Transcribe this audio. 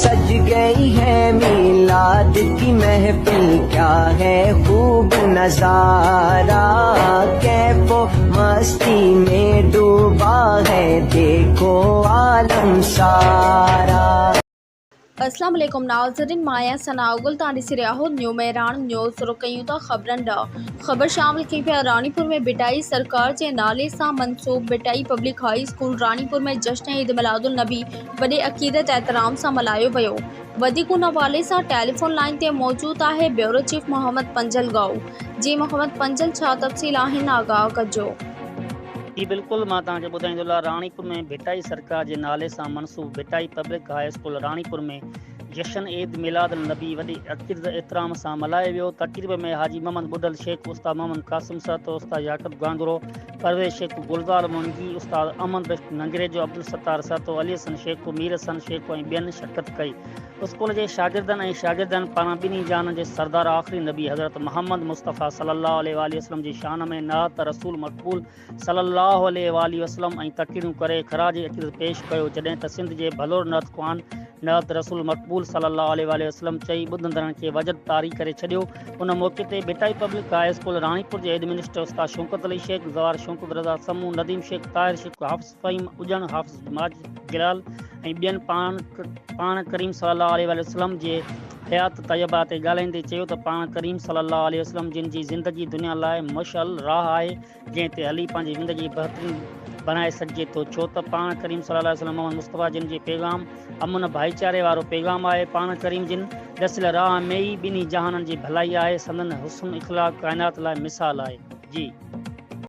सज गई है मीलाद की महफिल, क्या है खूब नजारा, कैफो मस्ती में डूबा है देखो आलम सारा। अस्सलाम वालेकुम नाज़रीन, माया सनाउगुल तानी सिराहो न्यू मेहरान न्यूज़ रुकयूं था खबरन डा खबर शामिल की पिया। रानीपुर में बिटाई सरकार जे नाले सां मंसूब बिटाई पब्लिक हाई स्कूल रानीपुर में जश्न ईद मिलादुल नबी वॾे अक़ीदत एहतराम सां मल्हायो वियो। वधीक उन हवाले सां टेलीफोन लाइन ते मौजूद आहे ब्यूरो चीफ मोहम्मद पंजल गाऊ। जी मोहम्मद पंजल, छा तफ़सील आहिनि, आगाह कजो। जी बिल्कुल, मां तव्हांखे ॿुधाईंदो। रानीपुर में भिटाई सरकार के नाले से मनसूब Bhitai public high school Ranipur में जश्न ईद मिलाद नबी वॾी अक़ीदत एहतराम सां मल्हायो वियो। तक़रीब में हाजी मोहम्मद बुडल शेख, उस्ताद मोहम्मद कासिम सत, उस्ताद याकूब गांगरो, परवेज शेख, गुलजार मोंगी, उस्ताद अमन नंगरेजो, अब्दुल सत्तार सतो, अली हसन शेख, मीर हसन शेख ऐं ॿियनि शिरकत कई। स्कूल के शागिर्दनि ऐं शागिर्दनि पारां ॿिन्ही जान जे सरदार आख़िरी नबी हज़रत मोहम्मद मुस्तफ़ा सल्लल्लाहु अलैहि वसल्लम जी शान में नात रसूल मक़बूल सल्लल्लाहु अलैहि वसल्लम ऐं तक़रीरूं करे ख़राज अक़ीदत पेश कयो। जॾहिं त सिंध जे भलोर नात ख़्वान नात रसूल मक़बूल सल्लल्लाहु अलैहि वसल्लम चई ॿुधंदड़नि खे वजद तारी करे छॾियो। उन मौक़े ते Bhitai public high school Ranipur जे एडमिनिस्ट्रेटर उस्ताद शौकत अली शेख, ज़वार शौकत रज़ा समूह, नदीम शेख, ताहिर शेख, हाफ़िज़ फ़हीम उजन, हाफ़िज़ माजिद गिलाल ऐं ॿियनि पाण करीम सल्लल्लाहु अलैहि वसल्लम जे हयात तयबा ते ॻाल्हाईंदे चयो त पाण करीम सल्लल्लाहु अलैहि वसल्लम जिन जी ज़िंदगी दुनिया लाइ मशअल राह आहे, जंहिं ते हली पंहिंजी ज़िंदगी बहितरीन बनाए सघिजे थो। छो त पाण करीम सल्लल्लाहु अलैहि वसल्लम मोहम्मद मुस्तफ़ा जिन जे पैगाम अमन भाईचारे वारो पैगाम आहे, पाण करीम जिन दसियल राह में ई ॿिन्ही जहाननि जी भलाई आहे, संदन हुस्न इख़लाक़ काइनात लाइ मिसाल आहे। जी